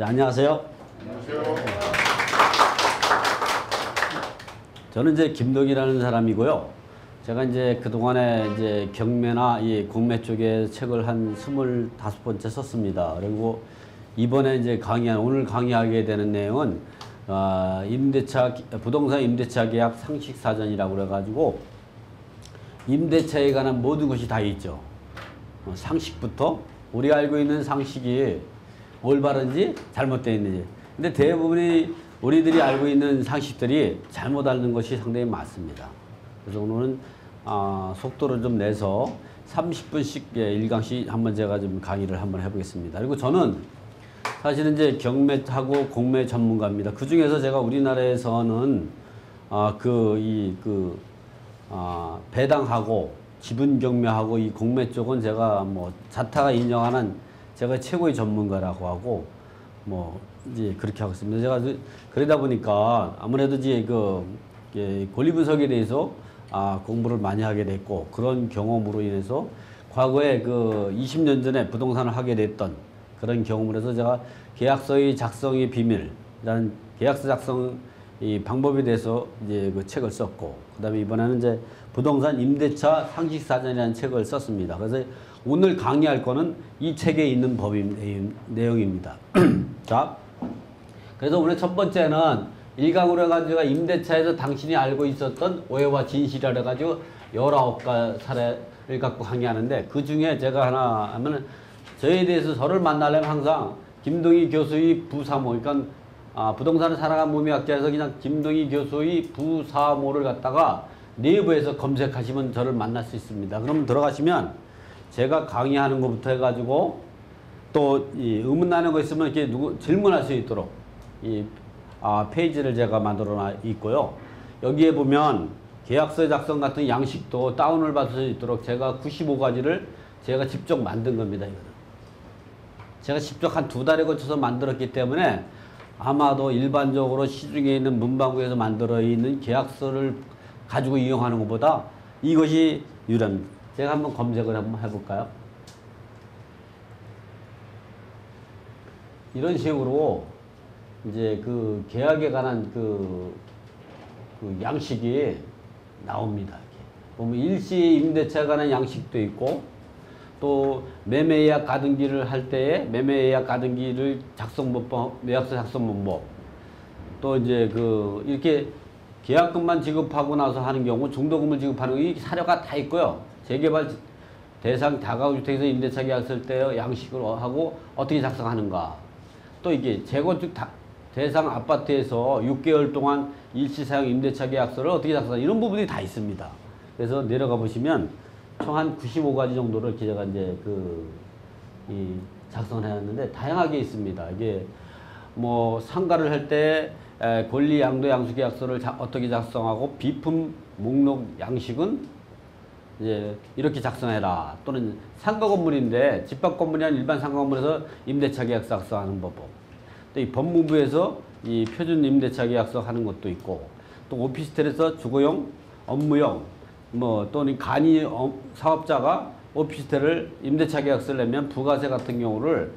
자, 안녕하세요. 안녕하세요. 저는 이제 김덕이라는 사람이고요. 제가 이제 그동안에 이제 경매나 이 공매 쪽에 책을 한 25번째 썼습니다. 그리고 이번에 이제 오늘 강의하게 되는 내용은 부동산 임대차 계약 상식 사전이라고 그래가지고 임대차에 관한 모든 것이 다 있죠. 상식부터 우리가 알고 있는 상식이 올바른지 잘못되어 있는지. 근데 대부분이 우리들이 알고 있는 상식들이 잘못 앓는 것이 상당히 많습니다. 그래서 오늘은 속도를 좀 내서 30분씩 1강씩 한번 제가 좀 강의를 한번 해보겠습니다. 그리고 저는 사실은 이제 경매하고 공매 전문가입니다. 그 중에서 제가 우리나라에서는 배당하고 지분 경매하고 이 공매 쪽은 제가 뭐 자타가 인정하는 제가 최고의 전문가라고 하고 뭐 이제 그렇게 하고 있습니다. 제가 그러다 보니까 아무래도 이제 권리 분석에 대해서 공부를 많이 하게 됐고, 그런 경험으로 인해서 과거에 20년 전에 부동산을 하게 됐던 그런 경험을 해서 제가 계약서의 작성의 비밀이라는 계약서 작성 이 방법에 대해서 이제 그 책을 썼고, 그다음에 이번에는 이제 부동산 임대차 상식 사전이라는 책을 썼습니다. 그래서 오늘 강의할 거는 이 책에 있는 내용입니다. 자, 그래서 오늘 첫 번째는 1강으로 해가지고 임대차에서 당신이 알고 있었던 오해와 진실이라 해가지고 19가지 사례를 갖고 강의하는데, 그 중에 제가 하나 하면은 저에 대해서 저를 만나려면 항상 김동희 교수의 부사모, 그러니까 부동산을 살아간 몸의학자에서 그냥 김동희 교수의 부사모를 갖다가 네이버에서 검색하시면 저를 만날 수 있습니다. 그럼 들어가시면 제가 강의하는 것부터 해가지고 또 의문 나는 거 있으면 이렇게 질문할 수 있도록 페이지를 제가 만들어 놔 있고요. 여기에 보면 계약서 작성 같은 양식도 다운을 받을 수 있도록 제가 95가지를 제가 직접 만든 겁니다. 이거는 제가 직접 한 2달에 걸쳐서 만들었기 때문에 아마도 일반적으로 시중에 있는 문방구에서 만들어 있는 계약서를 가지고 이용하는 것보다 이것이 유리합니다. 제가 한번 검색을 한번 해볼까요? 이런 식으로 이제 그 계약에 관한 그 양식이 나옵니다. 이렇게 보면 일시 임대차에 관한 양식도 있고, 또 매매예약 가등기를 할 때에 매매예약 가등기를 작성법법, 매약서 작성법법, 또 이제 이렇게 계약금만 지급하고 나서 하는 경우 중도금을 지급하는 이 사례가 다 있고요. 재개발 대상 다가구주택에서 임대차 계약 쓸 때 양식을 하고 어떻게 작성하는가, 또 이게 재건축 대상 아파트에서 6개월 동안 일시사용 임대차 계약서를 어떻게 작성하는가, 이런 부분이 다 있습니다. 그래서 내려가 보시면 총 한 95가지 정도를 제가 이제 작성을 해놨는데 다양하게 있습니다. 이게 뭐 상가를 할 때 권리 양도 양수 계약서를 어떻게 작성하고, 비품 목록 양식은 이제 이렇게 작성해라, 또는 상가 건물인데 집합 건물이 아닌 일반 상가 건물에서 임대차 계약서 작성하는 법, 또 이 법무부에서 이 표준 임대차 계약서 하는 것도 있고, 또 오피스텔에서 주거용, 업무용, 뭐 또는 간이 사업자가 오피스텔을 임대차 계약서를 내면 부가세 같은 경우를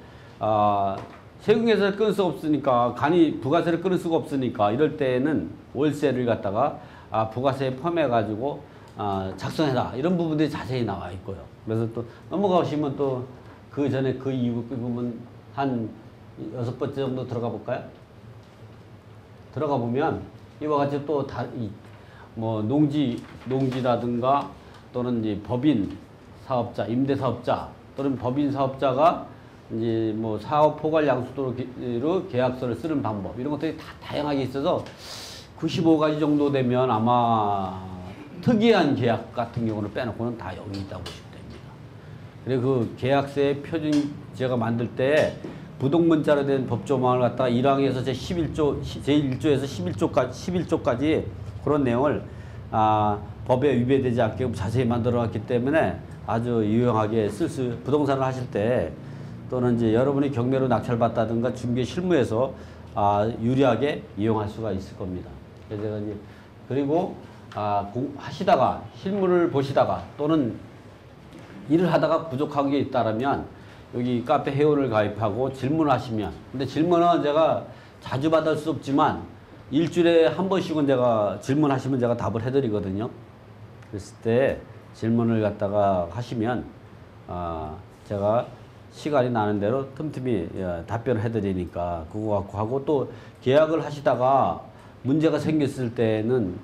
세금에서 끊을 수가 없으니까, 간이 부가세를 끊을 수가 없으니까 이럴 때에는 월세를 갖다가 부가세에 포함해 가지고 작성해라, 이런 부분들이 자세히 나와 있고요. 그래서 또 넘어가시면 또 그 전에 그 이후 부분 한 6번째 정도 들어가 볼까요? 들어가 보면 이와 같이 또 뭐 농지라든가 또는 이제 법인 사업자, 임대 사업자 또는 법인 사업자가 이제 뭐 사업 포괄 양수도로 계약서를 쓰는 방법, 이런 것들이 다 다양하게 있어서 95가지 정도 되면 아마 특이한 계약 같은 경우는 빼놓고는 다 여기 있다고 보시면 됩니다. 그리고 그 계약서의 표준 제가 만들 때 부동문자로 된 법조망을 갖다가 1항에서 제1조에서 11조까지 그런 내용을 법에 위배되지 않게 자세히 만들어 놨기 때문에 아주 유용하게 부동산을 하실 때, 또는 이제 여러분이 경매로 낙찰받다든가 중개 실무에서 유리하게 이용할 수가 있을 겁니다. 그래서 이제 그리고 하시다가 실무를 보시다가 또는 일을 하다가 부족한 게 있다라면 여기 카페 회원을 가입하고 질문하시면, 근데 질문은 제가 자주 받을 수 없지만 일주일에 한 번씩은 제가 질문하시면 제가 답을 해드리거든요. 그랬을 때 질문을 갖다가 하시면 제가 시간이 나는 대로 틈틈이 답변을 해드리니까 그거 갖고 하고, 또 계약을 하시다가 문제가 생겼을 때는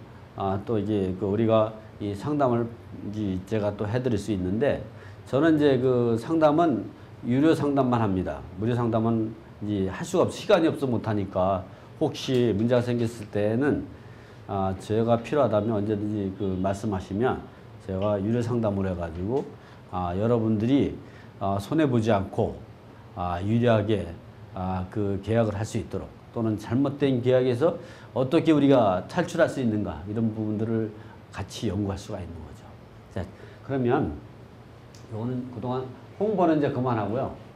또 이제 그 우리가 이 상담을 이제 제가 또 해드릴 수 있는데, 저는 이제 그 상담은 유료 상담만 합니다. 무료 상담은 이제 할 수가 없어, 시간이 없어 못하니까. 혹시 문제가 생겼을 때는 제가 필요하다면 언제든지 그 말씀하시면 제가 유료 상담을 해가지고 여러분들이 손해보지 않고 유리하게 그 계약을 할 수 있도록, 또는 잘못된 계약에서 어떻게 우리가 탈출할 수 있는가, 이런 부분들을 같이 연구할 수가 있는 거죠. 자, 그러면 요거는 그동안 홍보는 이제 그만하고요.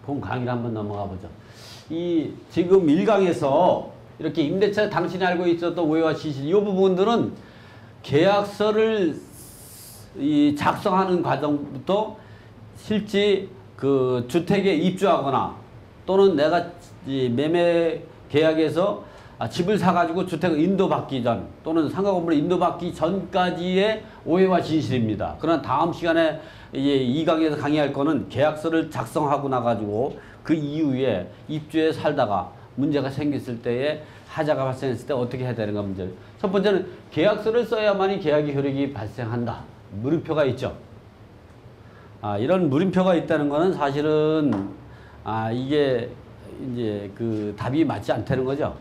본 강의를 한번 넘어가 보죠. 이 지금 1강에서 이렇게 임대차 당신이 알고 있었던 오해와 시실, 이 부분들은 계약서를 작성하는 과정부터 실제 그 주택에 입주하거나, 또는 내가 이 매매 계약에서 집을 사가지고 주택을 인도받기 전, 또는 상가 건물을 인도받기 전까지의 오해와 진실입니다. 그러나 다음 시간에 이제 2강에서 강의할 거는 계약서를 작성하고 나가지고 그 이후에 입주해 살다가 문제가 생겼을 때에 하자가 발생했을 때 어떻게 해야 되는가 문제. 첫 번째는 계약서를 써야만이 계약의 효력이 발생한다. 물음표가 있죠. 이런 물음표가 있다는 것은 사실은 이게 이제 그 답이 맞지 않다는 거죠.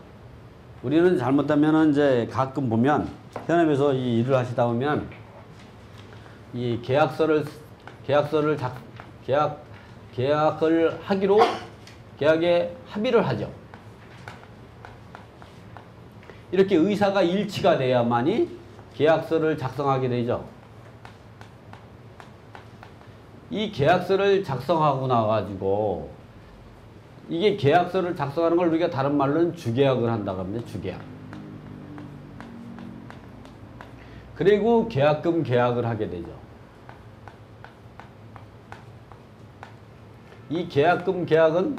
우리는 잘못하면은 이제 가끔 보면 현업에서 이 일을 하시다 보면 이 계약을 하기로 계약에 합의를 하죠. 이렇게 의사가 일치가 돼야만이 계약서를 작성하게 되죠. 이 계약서를 작성하고 나가지고, 이게 계약서를 작성하는 걸 우리가 다른 말로는 주계약을 한다고 합니다. 주계약. 그리고 계약금 계약을 하게 되죠. 이 계약금 계약은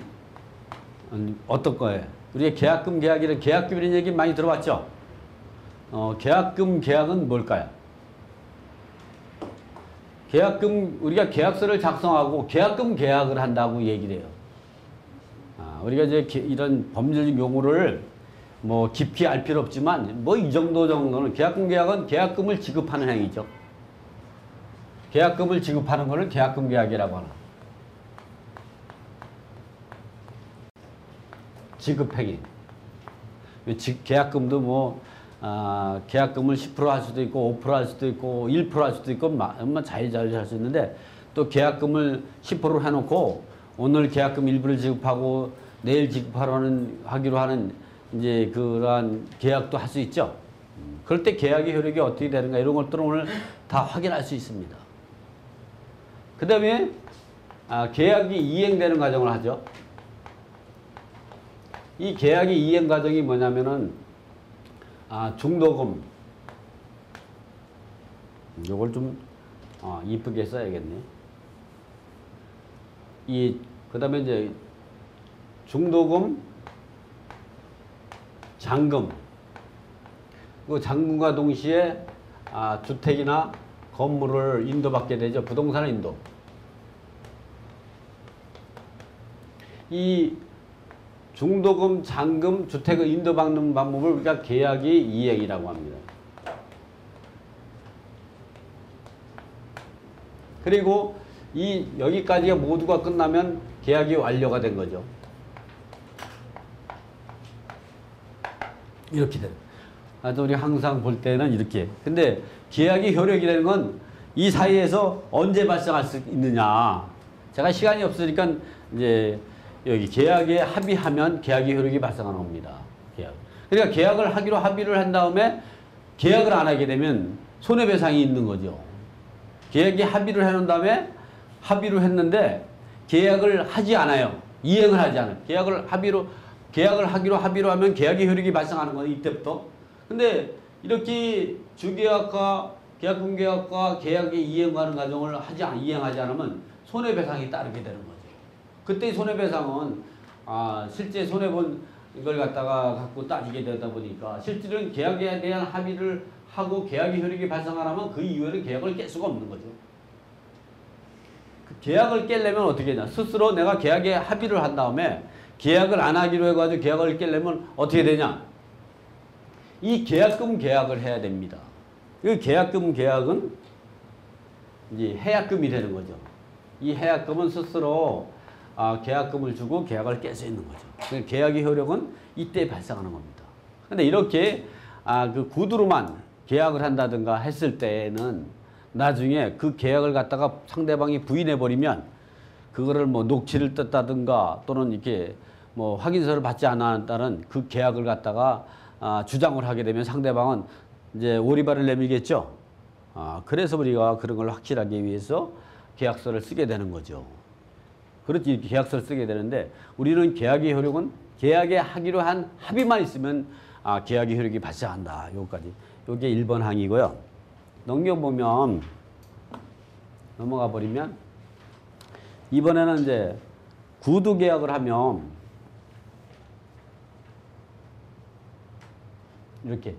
어떤 거예요? 우리가 계약금 계약이라 계약금이라는 얘기 많이 들어봤죠? 계약금 계약은 뭘까요? 우리가 계약서를 작성하고 계약금 계약을 한다고 얘기를 해요. 우리가 이제 이런 법률적 용어를 뭐 깊이 알 필요 없지만, 뭐 이 정도는 계약금 계약은 계약금을 지급하는 행위죠. 계약금을 지급하는 것을 계약금 계약이라고 하나. 지급행위. 계약금도 뭐 계약금을 10% 할 수도 있고 5% 할 수도 있고 1% 할 수도 있고 얼마 자유자유 할 수 있는데, 또 계약금을 10% 해놓고 오늘 계약금 일부를 지급하고 내일 하기로 하는 이제 그러한 계약도 할 수 있죠. 그럴 때 계약의 효력이 어떻게 되는가, 이런 것들은 오늘 다 확인할 수 있습니다. 그 다음에 계약이 이행되는 과정을 하죠. 이 계약의 이행 과정이 뭐냐면은 중도금, 요걸 좀 이쁘게 써야겠네. 그 다음에 이제 중도금, 잔금, 그 잔금과 동시에 주택이나 건물을 인도받게 되죠. 부동산을 인도. 이 중도금, 잔금, 주택을 인도받는 방법을 우리가 계약의 이행이라고 합니다. 그리고 여기까지가 모두가 끝나면 계약이 완료가 된 거죠. 이렇게 돼요. 우리 항상 볼 때는 이렇게. 근데 계약의 효력이라는 건 이 사이에서 언제 발생할 수 있느냐. 제가 시간이 없으니까 이제 여기 계약에 합의하면 계약의 효력이 발생하는 겁니다. 계약. 그러니까 계약을 하기로 합의를 한 다음에 계약을 안 하게 되면 손해배상이 있는 거죠. 계약에 합의를 해놓은 다음에 합의를 했는데 계약을 하지 않아요. 이행을 하지 않아요. 계약을 하기로 합의로 하면 계약의 효력이 발생하는 거예요. 이때부터. 근데 이렇게 주계약과 계약금 계약과 계약의 이행하는 과정을 이행하지 않으면 손해배상이 따르게 되는 거죠. 그때 손해배상은 실제 손해본 이걸 갖고 따지게 되다 보니까 실질은 계약에 대한 합의를 하고 계약의 효력이 발생 안 하면 그 이후에는 계약을 깰 수가 없는 거죠. 그 계약을 깨려면 어떻게 하냐. 스스로 내가 계약에 합의를 한 다음에 계약을 안 하기로 해가지고 계약을 깨려면 어떻게 되냐. 이 계약금 계약을 해야 됩니다. 이 계약금 계약은 이제 해약금이 되는 거죠. 이 해약금은 스스로 계약금을 주고 계약을 깰 수 있는 거죠. 계약의 효력은 이때 발생하는 겁니다. 근데 이렇게 그 구두로만 계약을 한다든가 했을 때는 나중에 그 계약을 갖다가 상대방이 부인해 버리면 그거를 뭐 녹취를 떴다든가 또는 이렇게 뭐 확인서를 받지 않았다는 그 계약을 갖다가 주장을 하게 되면 상대방은 이제 오리발을 내밀겠죠. 그래서 우리가 그런 걸 확실하게 위해서 계약서를 쓰게 되는 거죠. 그렇지, 계약서를 쓰게 되는데 우리는 계약의 효력은 계약에 하기로 한 합의만 있으면 계약의 효력이 발생한다. 요거까지. 요게 1번 항이고요. 넘겨보면 넘어가 버리면 이번에는 이제 구두 계약을 하면 이렇게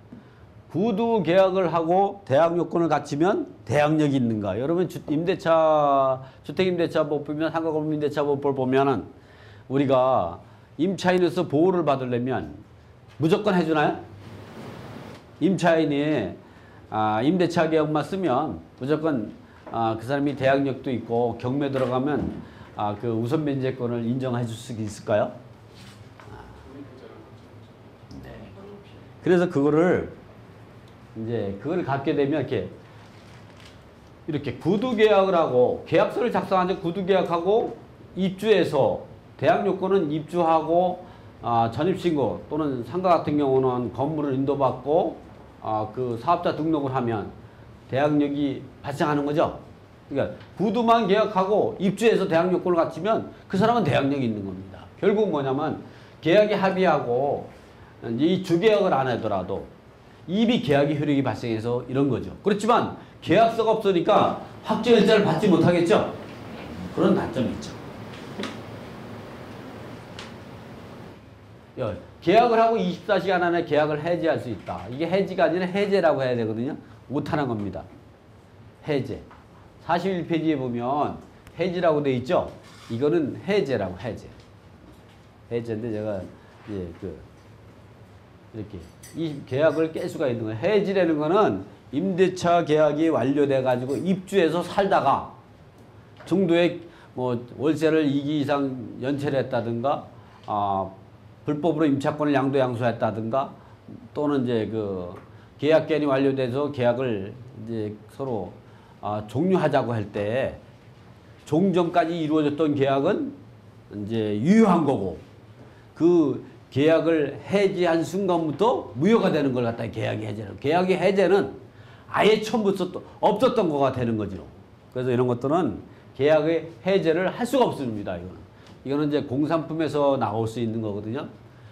구두 계약을 하고 대항 요건을 갖추면 대항력이 있는가? 여러분 주택임대차법 보면 한국임대차법을 보면은 우리가 임차인에서 보호를 받으려면 무조건 해주나요? 임차인이 임대차 계약만 쓰면 무조건 그 사람이 대항력도 있고 경매 들어가면 그 우선 면제권을 인정해 줄 수 있을까요? 네. 그래서 그거를 갖게 되면 이렇게 구두 계약을 하고 계약서를 작성하는 구두 계약하고 입주해서 대항 요건은 입주하고 전입신고 또는 상가 같은 경우는 건물을 인도받고 그 사업자 등록을 하면 대항력이 발생하는 거죠. 그러니까 구두만 계약하고 입주해서 대항 요건을 갖추면 그 사람은 대항력이 있는 겁니다. 결국 뭐냐면 계약에 합의하고 이 주계약을 안 하더라도 이미 계약의 효력이 발생해서 이런 거죠. 그렇지만 계약서가 없으니까 확정일자를 받지 못하겠죠. 그런 단점이 있죠. 계약을 하고 24시간 안에 계약을 해지할 수 있다. 이게 해지가 아니라 해제라고 해야 되거든요. 못하는 겁니다. 해제. 41페이지에 보면 해지라고 돼 있죠. 이거는 해제라고 해제. 해제인데 제가 이렇게 이 계약을 깰 수가 있는 거예요. 해지라는 거는 임대차 계약이 완료돼 가지고 입주해서 살다가 정도의 뭐 월세를 2기 이상 연체했다든가 불법으로 임차권을 양도양수했다든가 또는 이제 그 계약 기한이 완료돼서 계약을 이제 서로 종료하자고 할 때 종전까지 이루어졌던 계약은 이제 유효한 거고 그 계약을 해지한 순간부터 무효가 되는 걸 갖다 계약의 해제는. 계약의 해제는 아예 처음부터 없었던 거가 되는 거죠. 그래서 이런 것들은 계약의 해제를 할 수가 없습니다. 이거는 이제 공산품에서 나올 수 있는 거거든요.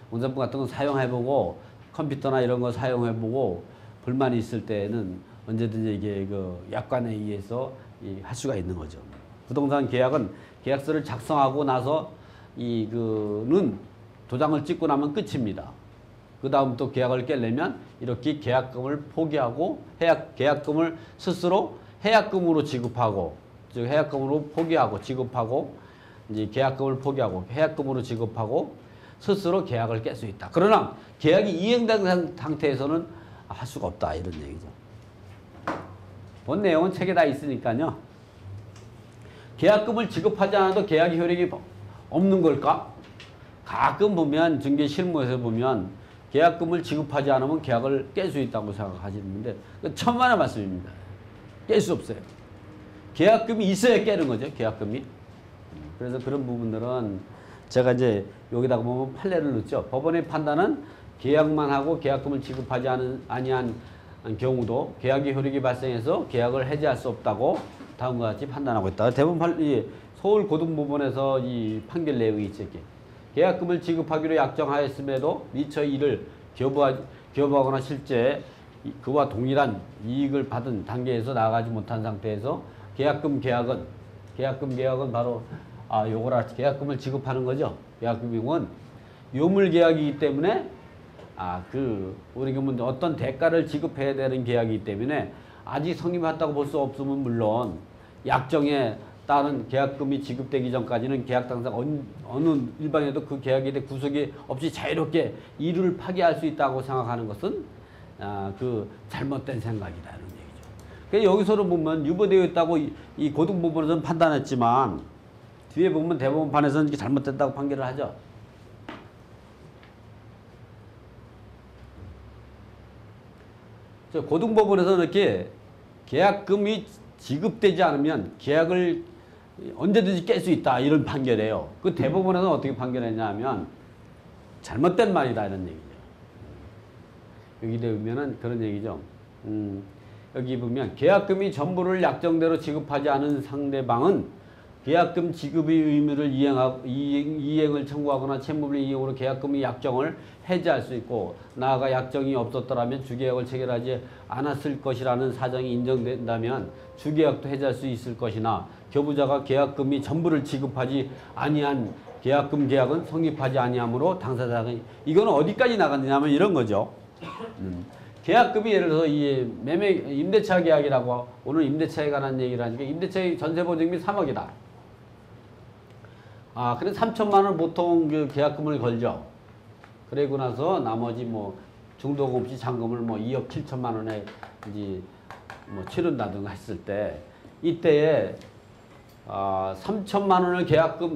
공산품 같은 거 사용해보고 컴퓨터나 이런 거 사용해보고 불만이 있을 때는 언제든지 이게 그 약관에 의해서 할 수가 있는 거죠. 부동산 계약은 계약서를 작성하고 나서 이거는 도장을 찍고 나면 끝입니다. 그 다음 또 계약을 깨려면 이렇게 계약금을 포기하고 계약금을 스스로 해약금으로 지급하고 즉 해약금으로 포기하고 지급하고 이제 계약금을 포기하고 해약금으로 지급하고 스스로 계약을 깰 수 있다. 그러나 계약이 이행된 상태에서는 할 수가 없다 이런 얘기죠. 본 내용은 책에 다 있으니까요. 계약금을 지급하지 않아도 계약의 효력이 없는 걸까? 가끔 보면 중개 실무에서 보면 계약금을 지급하지 않으면 계약을 깰 수 있다고 생각하시는데 천만의 말씀입니다. 깰 수 없어요. 계약금이 있어야 깨는 거죠. 계약금이. 그래서 그런 부분들은 제가 이제 여기다가 보면 판례를 넣죠. 법원의 판단은 계약만 하고 계약금을 지급하지 아니한 경우도 계약의 효력이 발생해서 계약을 해지할 수 없다고 다음과 같이 판단하고 있다. 대부분 서울고등법원에서 이 판결 내용이 있죠. 계약금을 지급하기로 약정하였음에도 미처 이를 거부하거나 실제 그와 동일한 이익을 받은 단계에서 나아가지 못한 상태에서 계약금 계약은 바로 요거라 계약금을 지급하는 거죠. 계약금은 요물 계약이기 때문에 우리가 어떤 대가를 지급해야 되는 계약이기 때문에 아직 성립했다고 볼 수 없으면 물론 약정에 따른 계약금이 지급되기 전까지는 계약 당사 어느 일방에도 그 계약에 대해 구속이 없이 자유롭게 이율을 파기할 수 있다고 생각하는 것은 그 잘못된 생각이라는 얘기죠. 그러니까 여기서도 보면 유보되어 있다고 이 고등법원에서는 판단했지만 뒤에 보면 대법원판에서는 이게 잘못됐다고 판결을 하죠. 고등법원에서는 이렇게 계약금이 지급되지 않으면 계약을 언제든지 깰 수 있다 이런 판결이에요. 그 대법원에서는 어떻게 판결했냐면 잘못된 말이다 이런 얘기죠. 여기 보면은 그런 얘기죠. 여기 보면 계약금이 전부를 약정대로 지급하지 않은 상대방은 계약금 지급의 의무를 이행을 청구하거나 채무를 이용으로 계약금의 약정을 해지할 수 있고 나아가 약정이 없었더라면 주계약을 체결하지 않았을 것이라는 사정이 인정된다면 주계약도 해지할 수 있을 것이나 교부자가 계약금이 전부를 지급하지 아니한 계약은 성립하지 아니하므로 당사자가 이거는 어디까지 나갔느냐면 이런 거죠. 계약금이 예를 들어서 이 임대차 계약이라고 오늘 임대차에 관한 얘기를 하니까 임대차의 전세보증금이 3억이다. 그래 3천만 원 보통 그 계약금을 걸죠. 그리고 나서 나머지 중도금 없이 잔금을 2억 7천만 원에 이제 치른다든가 했을 때 이때에 3천만 원을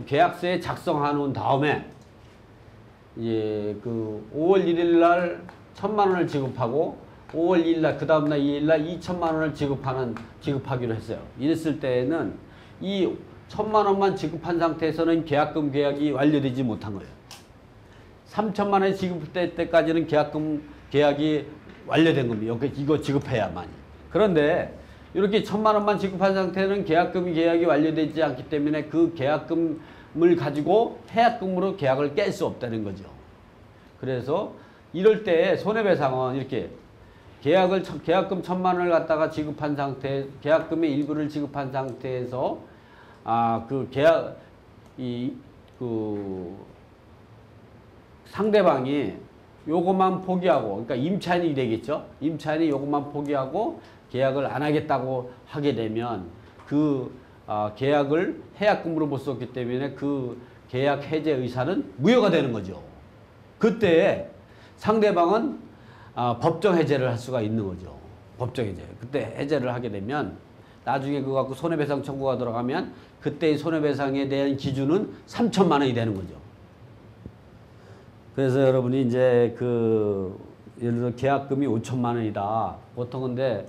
계약서에 작성한 다음에 이제 그 5월 1일 날 1천만 원을 지급하고 5월 2일 날 그 다음 날 2일 날 2천만 원을 지급하기로 했어요. 이랬을 때에는 이 1천만 원만 지급한 상태에서는 계약이 완료되지 못한 거예요. 3천만 원이 지급될 때까지는 계약이 완료된 겁니다. 이거 지급해야만. 그런데 이렇게 1천만 원만 지급한 상태는 계약이 완료되지 않기 때문에 그 계약금을 가지고 해약금으로 계약을 깰 수 없다는 거죠. 그래서 이럴 때 손해배상은 이렇게 계약금 1천만 원을 갖다가 지급한 상태, 계약금의 일부를 지급한 상태에서 상대방이 요것만 포기하고, 그러니까 임차인이 되겠죠. 임차인이 요것만 포기하고 계약을 안 하겠다고 하게 되면 계약을 해약금으로 못 썼기 때문에 그 계약 해제 의사는 무효가 되는 거죠. 그때 상대방은 법정 해제를 할 수가 있는 거죠. 법정 해제. 그때 해제를 하게 되면 나중에 그거 갖고 손해배상 청구가 들어가면 그때의 손해배상에 대한 기준은 3천만 원이 되는 거죠. 그래서 여러분이 이제 예를 들어 계약금이 5천만 원이다. 보통 근데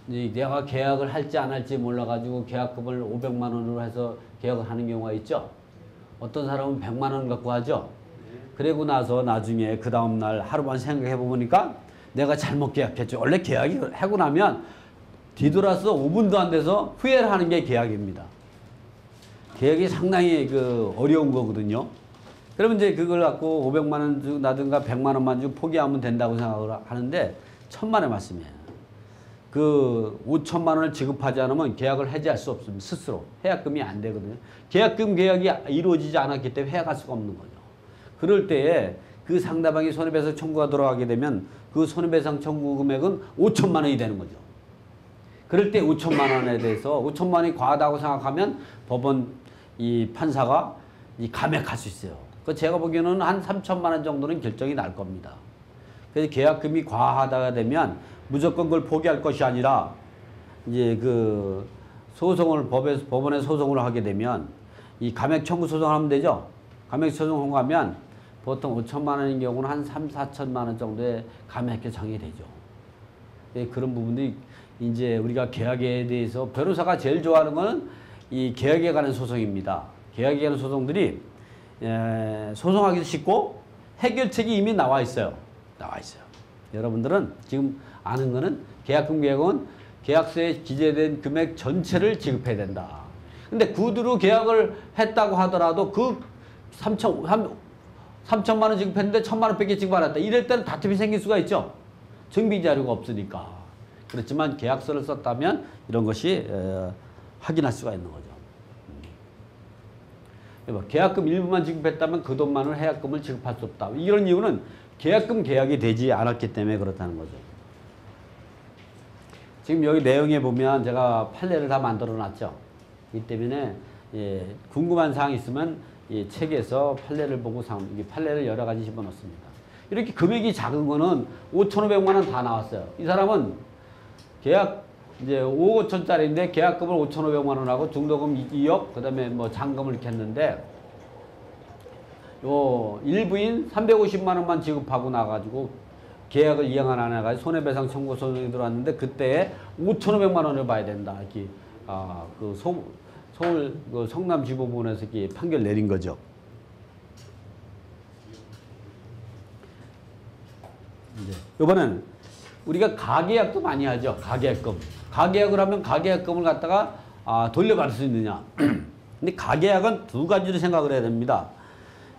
내가 계약을 할지 안 할지 몰라가지고 계약금을 500만 원으로 해서 계약을 하는 경우가 있죠. 어떤 사람은 100만 원 갖고 하죠. 그리고 나서 나중에 그 다음날 하루만 생각해 보니까 내가 잘못 계약했죠. 원래 계약이 하고 나면 뒤돌아서 5분도 안 돼서 후회를 하는 게 계약입니다. 계약이 상당히 어려운 거거든요. 그러면 이제 그걸 갖고 500만 원 주나든가 100만 원만 주고 포기하면 된다고 생각을 하는데 천만의 말씀이에요. 5천만 원을 지급하지 않으면 계약을 해지할 수 없습니다. 스스로. 해약금이 안 되거든요. 계약이 이루어지지 않았기 때문에 해약할 수가 없는 거죠. 그럴 때에 그 상대방이 손해배상 청구가 들어가게 되면 그 손해배상 청구 금액은 5천만 원이 되는 거죠. 그럴 때 5천만 원에 대해서 5천만 원이 과하다고 생각하면 법원 판사가 감액할 수 있어요. 제가 보기에는 한 3천만 원 정도는 결정이 날 겁니다. 그래서 계약금이 과하다가 되면 무조건 그걸 포기할 것이 아니라 이제 법원에 소송을 하게 되면 이 감액 청구 소송을 하면 되죠. 감액 소송을 하면 보통 5천만 원인 경우는 한 3, 4천만 원 정도의 감액 결정이 되죠. 그런 부분들이 이제 우리가 계약에 대해서 변호사가 제일 좋아하는 거는 이 계약에 관한 소송입니다. 계약에 관한 소송들이 소송하기도 쉽고 해결책이 이미 나와 있어요. 여러분들은 지금 아는 거는 계약은 계약서에 기재된 금액 전체를 지급해야 된다. 근데 구두로 계약을 했다고 하더라도 3천만 원 지급했는데 1,000만 원밖에 지급 안 했다. 이럴 때는 다툼이 생길 수가 있죠. 증빙 자료가 없으니까. 그렇지만 계약서를 썼다면 이런 것이 확인할 수가 있는 거죠. 계약금 일부만 지급했다면 그 돈만을 해약금을 지급할 수 없다. 이런 이유는 계약금 계약이 되지 않았기 때문에 그렇다는 거죠. 지금 여기 내용에 보면 제가 판례를 다 만들어 놨죠. 이 때문에 궁금한 사항이 있으면 이 책에서 판례를 보고 이 판례를 여러 가지 집어넣습니다. 이렇게 금액이 작은 거는 5,500만 원 다 나왔어요. 이 사람은 계약 이제 5억 5천짜리인데 계약금을 5,500만 원하고 중도금 2억 그다음에 뭐 잔금을 이렇게 했는데 요 일부인 350만 원만 지급하고 나가지고 계약을 이행 안 해가지고 손해배상 청구 소송이 들어왔는데 그때 5,500만 원을 봐야 된다. 이렇게 그 서울 그 성남지법원에서 이렇게 판결 내린 거죠. 이제 이번엔 우리가 가계약도 많이 하죠. 가계약금. 가계약을 하면 가계약금을 갖다가 돌려받을 수 있느냐. 근데 가계약은 두 가지로 생각을 해야 됩니다.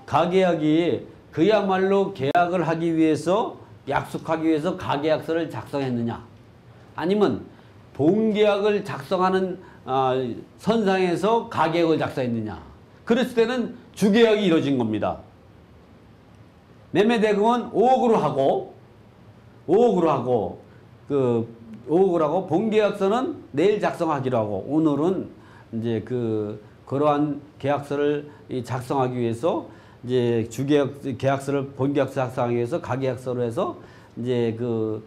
가계약이 그야말로 계약을 하기 위해서 약속하기 위해서 가계약서를 작성했느냐. 아니면 본계약을 작성하는 선상에서 가계약을 작성했느냐. 그랬을 때는 주계약이 이루어진 겁니다. 매매대금은 5억으로 하고 5억으로 하고 본계약서는 내일 작성하기로 하고 오늘은 이제 그러한 계약서를 작성하기 위해서 이제 계약서를 본계약서 작성하기 위해서 가계약서로 해서 이제 그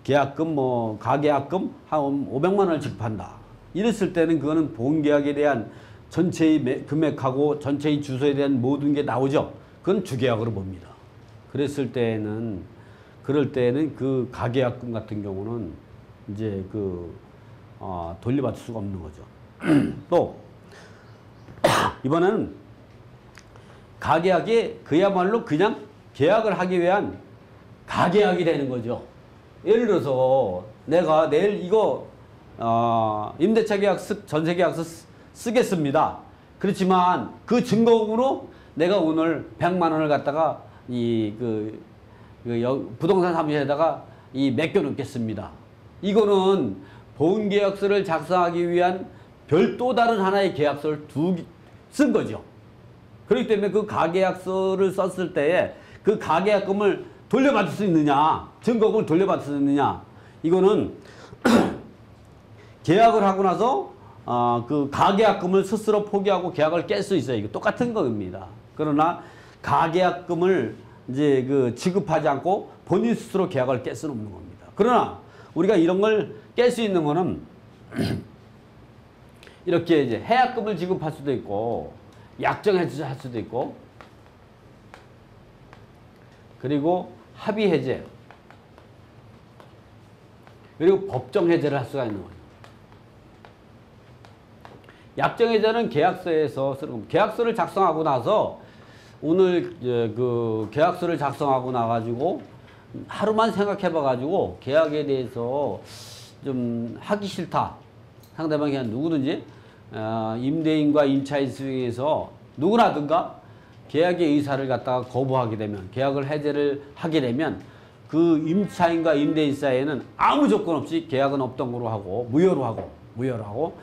계약금 가계약금 한 500만 원을 지급한다. 이랬을 때는 그거는 본계약에 대한 전체의 금액하고 전체의 주소에 대한 모든 게 나오죠. 그건 주계약으로 봅니다. 그럴 때는 그 가계약금 같은 경우는 이제 돌려받을 수가 없는 거죠. 또 이번에는 가계약이 그야말로 그냥 계약을 하기 위한 가계약이 되는 거죠. 예를 들어서 내가 내일 이거 임대차 계약서, 전세 계약서 쓰겠습니다. 그렇지만 그 증거금으로 내가 오늘 100만 원을 갖다가 부동산 사무실에다가 맡겨 놓겠습니다. 이거는 본계약서를 작성하기 위한 또 다른 하나의 계약서를 쓴 거죠. 그렇기 때문에 그 가계약서를 썼을 때에 그 가계약금을 돌려받을 수 있느냐, 증거금을 돌려받을 수 있느냐, 이거는 계약을 하고 나서 그 가계약금을 스스로 포기하고 계약을 깰 수 있어요. 이거 똑같은 겁니다. 그러나 가계약금을 이제 지급하지 않고 본인 스스로 계약을 깰 수는 없는 겁니다. 그러나 우리가 이런 걸 깰 수 있는 거는 이렇게 이제 해약금을 지급할 수도 있고 약정해지 할 수도 있고 그리고 합의해제 그리고 법정해제를 할 수가 있는 거예요. 약정해제는 계약서에서 쓰는 겁니다. 계약서를 작성하고 나서 오늘 그 계약서를 작성하고 나가지고 하루만 생각해봐가지고 계약에 대해서 좀 하기 싫다. 상대방이 그냥 누구든지 임대인과 임차인 중에서 누구나든가 계약의 의사를 갖다가 거부하게 되면 계약을 해제를 하게 되면 그 임차인과 임대인 사이에는 아무 조건 없이 계약은 없던 거로 하고 무효로 하고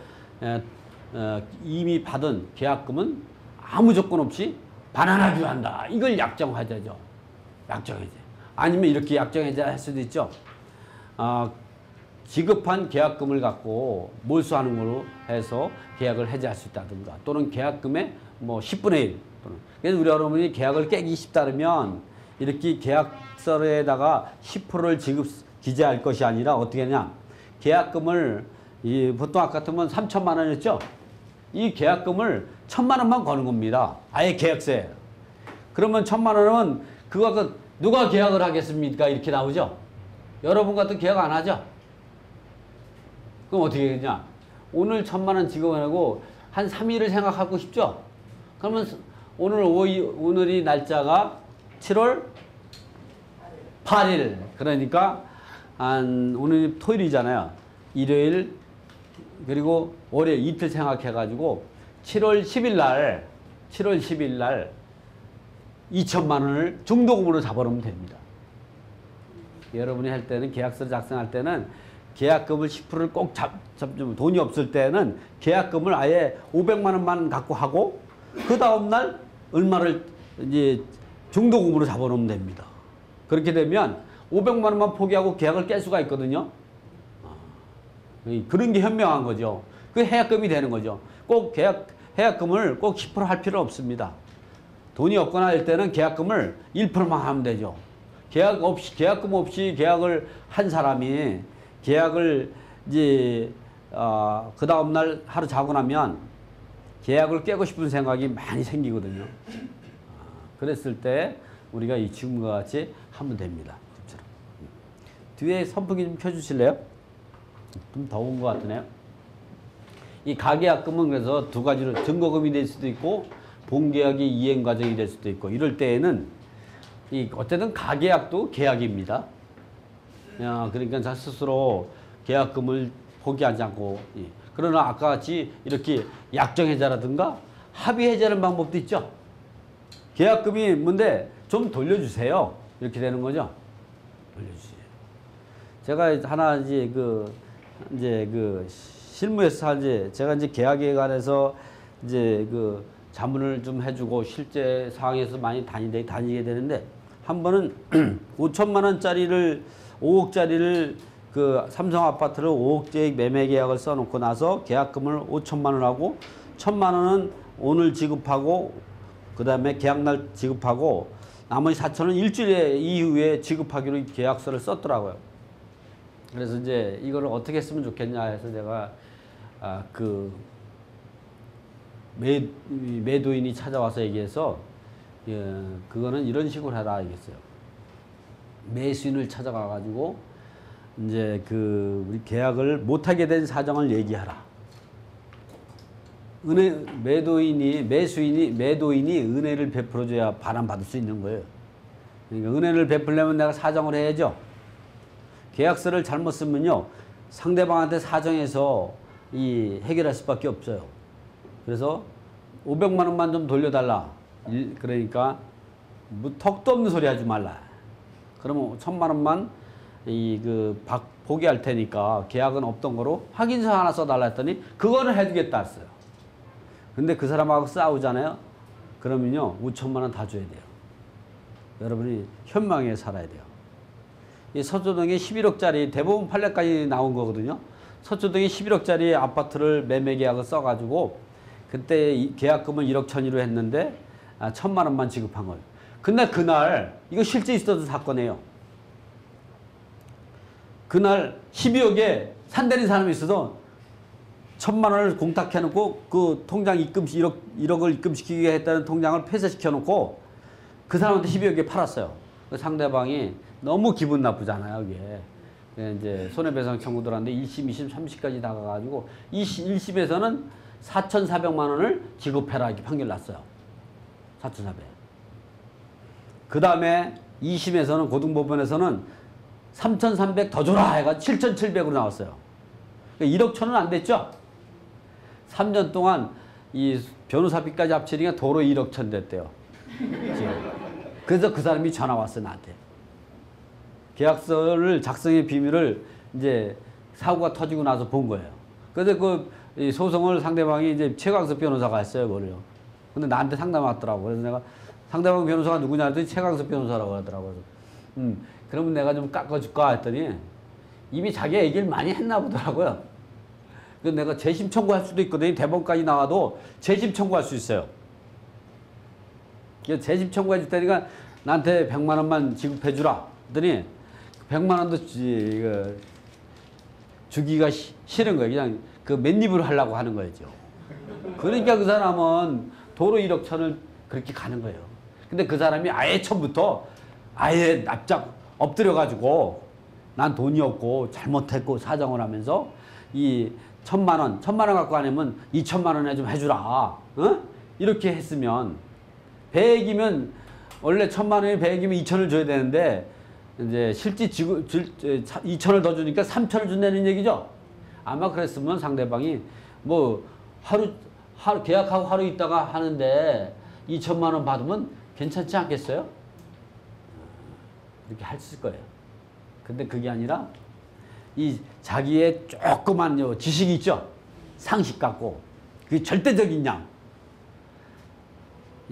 이미 받은 계약금은 아무 조건 없이 반환하기로 한다. 이걸 약정해제죠. 약정해제. 아니면 이렇게 약정해제 할 수도 있죠. 지급한 계약금을 갖고 몰수하는 걸로 해서 계약을 해제할 수 있다든가 또는 계약금의 10분의 1 그래서 우리 여러분이 계약을 깨기 쉽다면 이렇게 계약서에다가 10%를 기재할 것이 아니라 어떻게 하냐 계약금을 보통 아까 같으면 3천만 원이었죠. 이 계약금을 1,000만 원만 거는 겁니다. 아예 계약서에. 그러면 1,000만 원은 그거 누가 계약을 하겠습니까? 이렇게 나오죠. 여러분 같은 계약 안 하죠. 그럼 어떻게 되냐? 오늘 1,000만 원 지급하고 한 3일을 생각하고 싶죠? 그러면 오늘이 날짜가 7월 8일. 그러니까 오늘 토요일이잖아요. 일요일 그리고 월요일 이틀 생각해가지고 7월 10일 날 2천만 원을 중도금으로 잡아놓으면 됩니다. 여러분이 할 때는 계약서를 작성할 때는 계약금을 10%를 꼭 돈이 없을 때는 계약금을 아예 500만 원만 갖고 하고 그 다음날 얼마를 이제 중도금으로 잡아놓으면 됩니다. 그렇게 되면 500만 원만 포기하고 계약을 깰 수가 있거든요. 그런 게 현명한 거죠. 그 해약금이 되는 거죠. 꼭 해약금을 꼭 10% 할 필요 없습니다. 돈이 없거나 할 때는 계약금을 1%만 하면 되죠. 계약금 없이 계약을 한 사람이 계약을 이제 그 다음날 하루 자고 나면 계약을 깨고 싶은 생각이 많이 생기거든요. 그랬을 때 우리가 이 지금과 같이 하면 됩니다. 뒤에 선풍기 좀 켜주실래요? 좀 더운 것 같으네요. 이 가계약금은 그래서 두 가지로 증거금이 될 수도 있고 본계약이 이행 과정이 될 수도 있고 이럴 때에는 어쨌든 가계약도 계약입니다. 그러니까 자 스스로 계약금을 포기하지 않고 그러나 아까 같이 이렇게 약정해자라든가 합의해자는 방법도 있죠. 계약금이 뭔데 좀 돌려주세요. 이렇게 되는 거죠. 돌려주세요. 제가 하나 이제 실무에서 제가 이제 계약에 관해서 이제 자문을 좀 해주고 실제 상황에서 많이 다니게 되는데 한 번은 5천만 원짜리를 5억짜리를 삼성 아파트를 5억짜리 매매 계약을 써놓고 나서 계약금을 5천만 원 하고 1천만 원은 오늘 지급하고 그 다음에 계약날 지급하고 나머지 4천은 일주일 이후에 지급하기로 계약서를 썼더라고요. 그래서 이제 이거를 어떻게 했으면 좋겠냐 해서 제가 매도인이 찾아와서 얘기해서 그거는 이런 식으로 해라 얘기했어요. 매수인을 찾아가가지고 이제 우리 계약을 못하게 된 사정을 얘기하라. 매도인이 은혜를 베풀어줘야 반환받을 수 있는 거예요. 그러니까 은혜를 베풀려면 내가 사정을 해야죠. 계약서를 잘못 쓰면요 상대방한테 사정해서 해결할 수밖에 없어요. 그래서 500만 원만 좀 돌려달라. 그러니까 턱도 없는 소리 하지 말라. 그러면 1,000만 원만 포기할 테니까 계약은 없던 거로 확인서 하나 써달라 했더니 그거는 해주겠다 했어요. 근데 그 사람하고 싸우잖아요. 그러면요 5천만 원 다 줘야 돼요. 여러분이 현명하게 살아야 돼요. 이 서초동에 11억짜리 대부분 판례까지 나온 거거든요. 서초동에 11억짜리 아파트를 매매 계약을 써가지고 그때 계약금을 1억 1,000으로 했는데 1,000만 원만 지급한 거예요. 근데 그날 이거 실제 있었던 사건이에요. 그날 12억에 산다는 사람이 있어서 1,000만 원을 공탁해놓고 그 통장 1억을 입금시키게 했다는 통장을 폐쇄시켜놓고 그 사람한테 12억에 팔았어요. 그 상대방이 너무 기분 나쁘잖아요, 이게. 이제 손해배상 청구 들어왔는데 1심, 2심, 3심까지 나가가지고 1심에서는 4,400만 원을 지급해라 이렇게 판결 났어요. 4,400. 그 다음에 2심에서는 고등법원에서는 3,300 더 줘라 해가 7,700으로 나왔어요. 그러니까 1억 1,000은 안 됐죠. 3년 동안 이 변호사비까지 합치니까 도로 1억 1,000 됐대요. 지금. 그래서 그 사람이 전화 왔어요, 나한테. 계약서를 작성의 비밀을 이제 사고가 터지고 나서 본 거예요. 그래서 이 소송을 상대방이 이제 최광석 변호사가 했어요, 그걸요. 근데 나한테 상담 왔더라고. 그래서 내가 상대방 변호사가 누구냐 했더니 최광석 변호사라고 하더라고요. 그러면 내가 좀 깎아줄까 했더니 이미 자기 얘기를 많이 했나 보더라고요. 그래서 내가 재심 청구할 수도 있거든요. 대법원까지 나와도 재심 청구할 수 있어요. 그래서 재심 청구해 줄 테니까 나한테 100만 원만 지급해 주라. 했더니 100만 원도 주기가 싫은 거예요. 그냥 맨입으로 하려고 하는 거죠. 그러니까 그 사람은 도로 1억 1,000을 그렇게 가는 거예요. 근데 그 사람이 아예 처음부터 아예 납작 엎드려가지고 난 돈이 없고 잘못했고 사정을 하면서 이 1,000만 원 갖고 가려면 2,000만 원에 좀 해주라. 어? 이렇게 했으면 100이면 원래 1,000만 원이 100이면 2,000을 줘야 되는데 이제 실제 2,000을 더 주니까 3,000을 준다는 얘기죠. 아마 그랬으면 상대방이 뭐 하루 계약하고 하루 있다가 하는데 2,000만 원 받으면 괜찮지 않겠어요? 이렇게 할 수 있을 거예요. 근데 그게 아니라 이 자기의 조그만 지식이 있죠. 상식 갖고 그게 절대적인 양.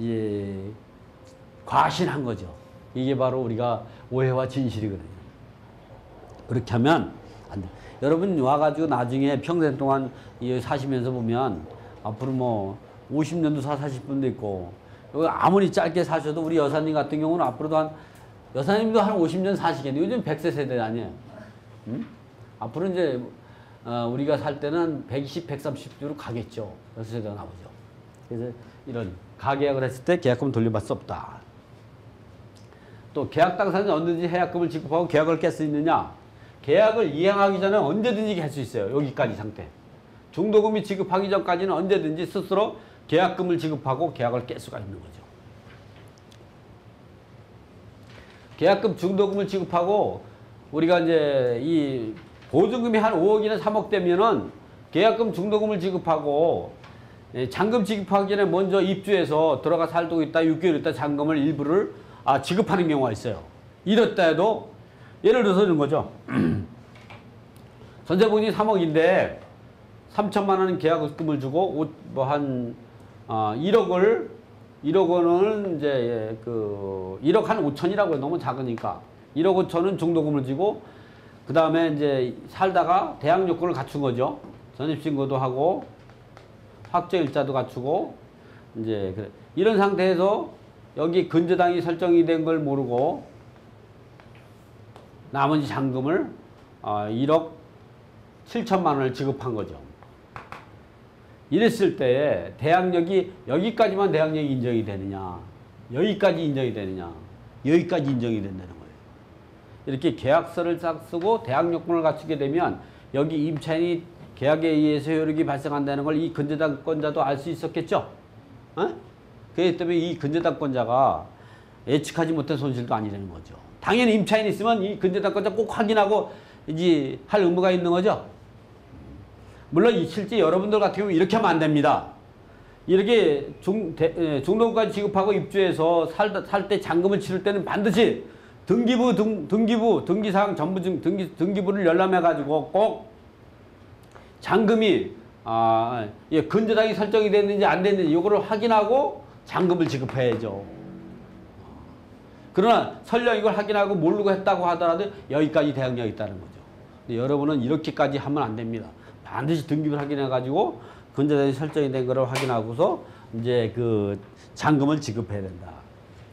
예, 과신한 거죠. 이게 바로 우리가 오해와 진실이거든요. 그렇게 하면 안 돼. 여러분 와가지고 나중에 평생 동안 사시면서 보면 앞으로 뭐 50년도 사실 분도 있고 아무리 짧게 사셔도 우리 여사님 같은 경우는 앞으로도 여사님도 한 50년 사시겠네요. 요즘 100세 세대 아니에요. 응? 앞으로 이제 우리가 살 때는 120, 130주로 가겠죠. 여섯 세대가 나오죠. 그래서 이런 가계약을 했을 때 계약금을 돌려받을 수 없다. 또 계약 당사자는 언제든지 해약금을 지급하고 계약을 깰 수 있느냐? 계약을 이행하기 전에 언제든지 할 수 있어요. 여기까지 상태. 중도금이 지급하기 전까지는 언제든지 스스로 계약금을 지급하고 계약을 깰 수가 있는 거죠. 계약금 중도금을 지급하고 우리가 이제 이 보증금이 한 5억이나 3억 되면은 계약금 중도금을 지급하고 잔금 지급하기 전에 먼저 입주해서 들어가 살고 있다 6개월 있다 잔금을 일부를 지급하는 경우가 있어요. 이렇다 해도 예를 들어서 이런 거죠. 전세보증이 3억인데 3천만 원 계약금을 주고 뭐 한 1억 원은 이제 1억 한 5천이라고 해요. 너무 작으니까 1억 5천은 중도금을 주고 그 다음에 이제 살다가 대항 요건을 갖춘 거죠. 전입신고도 하고 확정일자도 갖추고 이제 그래. 이런 상태에서 여기 근저당이 설정이 된 걸 모르고 나머지 잔금을 1억 7천만 원을 지급한 거죠. 이랬을 때에 대항력이 여기까지만 대항력이 인정이 되느냐, 여기까지 인정이 되느냐, 여기까지 인정이 된다는 거예요. 이렇게 계약서를 싹 쓰고 대항요건을 갖추게 되면 여기 임차인이 계약에 의해서 효력이 발생한다는 걸 이 근저당권자도 알 수 있었겠죠. 그렇기 때문에 이 근저당권자가 예측하지 못한 손실도 아니라는 거죠. 당연히 임차인이 있으면 이 근저당권자 꼭 확인하고 이제 할 의무가 있는 거죠. 물론 실제 여러분들 같은 경우 이렇게 하면 안 됩니다. 이렇게 중도금까지 지급하고 입주해서 살 때 잔금을 치를 때는 반드시 등기사항 전부증 등기부를 열람해가지고 꼭 잔금이 근저당이 설정이 됐는지 안 됐는지 이거를 확인하고 잔금을 지급해야죠. 그러나 설령 이걸 확인하고 모르고 했다고 하더라도 여기까지 대항력이 있다는 거죠. 근데 여러분은 이렇게까지 하면 안 됩니다. 반드시 등기부를 확인해가지고 근저당이 설정이 된 거를 확인하고서 이제 그 잔금을 지급해야 된다.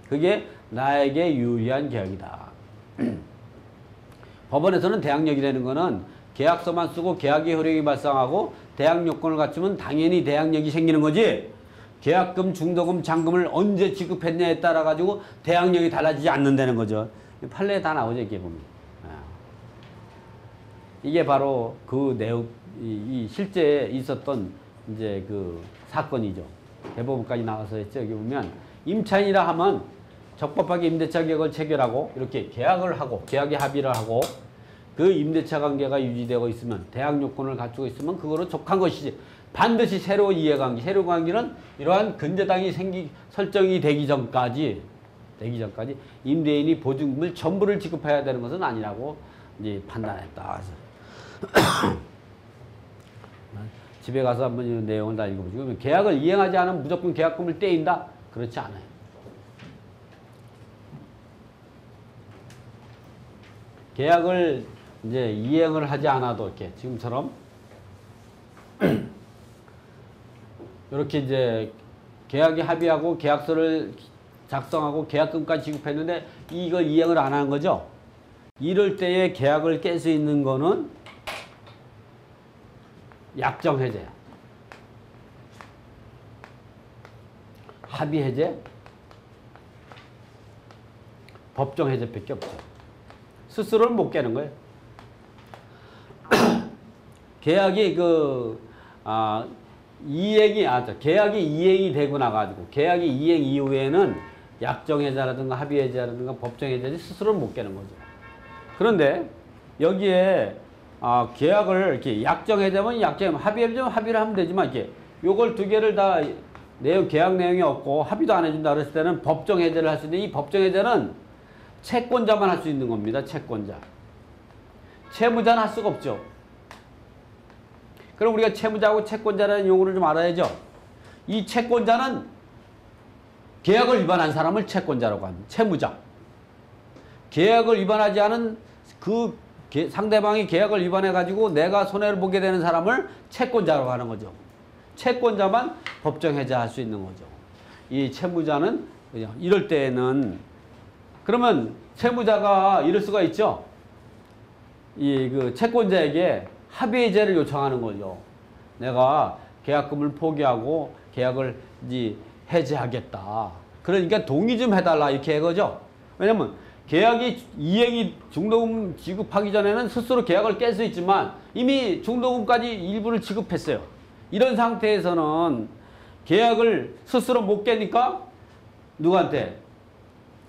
그게 나에게 유리한 계약이다. 법원에서는 대항력이라는 거는 계약서만 쓰고 계약의 효력이 발생하고 대항 요건을 갖추면 당연히 대항력이 생기는 거지, 계약금, 중도금, 잔금을 언제 지급했냐에 따라 가지고 대항력이 달라지지 않는다는 거죠. 판례에 다 나오죠, 이게 보면. 이게 바로 그 내용, 이 실제 있었던 이제 그 사건이죠. 대법원까지 나와서 했죠. 여기 보면 임차인이라 하면 적법하게 임대차 계약을 체결하고 이렇게 계약을 하고 계약에 합의를 하고 그 임대차 관계가 유지되고 있으면 대항 요건을 갖추고 있으면 그거로 족한 것이지, 반드시 새로 이해관계, 새로 관계는 이러한 근저당이 설정이 되기 전까지 임대인이 보증금을 전부를 지급해야 되는 것은 아니라고 이제 판단했다. 집에 가서 한번 이 내용을 다 읽어보시고, 계약을 이행하지 않으면 무조건 계약금을 떼인다? 그렇지 않아요. 계약을 이제 이행을 하지 않아도 이렇게 지금처럼 이렇게 이제 계약에 합의하고 계약서를 작성하고 계약금까지 지급했는데 이걸 이행을 안 하는 거죠. 이럴 때에 계약을 깰 수 있는 거는 약정 해제야. 합의 해제, 법정 해제밖에 없죠. 스스로는 못 깨는 거예요. 계약이 계약이 이행이 되고 나가지고 계약이 이행 이후에는 약정 해제라든가 합의 해제라든가 법정 해제는 스스로는 못 깨는 거죠. 그런데 여기에 계약을 이렇게 약정 해제면 약정, 합의 해제면 합의를 하면 되지만 이렇게 요걸 두 개를 다 계약 내용이 없고 합의도 안 해준다 그랬을 때는 법정 해제를 할 수 있는데 이 법정 해제는 채권자만 할 수 있는 겁니다. 채권자. 채무자는 할 수가 없죠. 그럼 우리가 채무자하고 채권자라는 용어를 좀 알아야죠. 이 채권자는 계약을 위반한 사람을 채권자라고 합니다. 채무자. 계약을 위반하지 않은 그 상대방이 계약을 위반해가지고 내가 손해를 보게 되는 사람을 채권자라고 하는 거죠. 채권자만 법정 해제할 수 있는 거죠. 이 채무자는 그냥 이럴 때에는 그러면 채무자가 이럴 수가 있죠. 이 그 채권자에게 합의 해제를 요청하는 거죠. 내가 계약금을 포기하고 계약을 이제 해제하겠다. 그러니까 동의 좀 해달라 이렇게 한 거죠. 왜냐면 계약이 이행이 중도금 지급하기 전에는 스스로 계약을 깰 수 있지만 이미 중도금까지 일부를 지급했어요. 이런 상태에서는 계약을 스스로 못 깨니까 누구한테?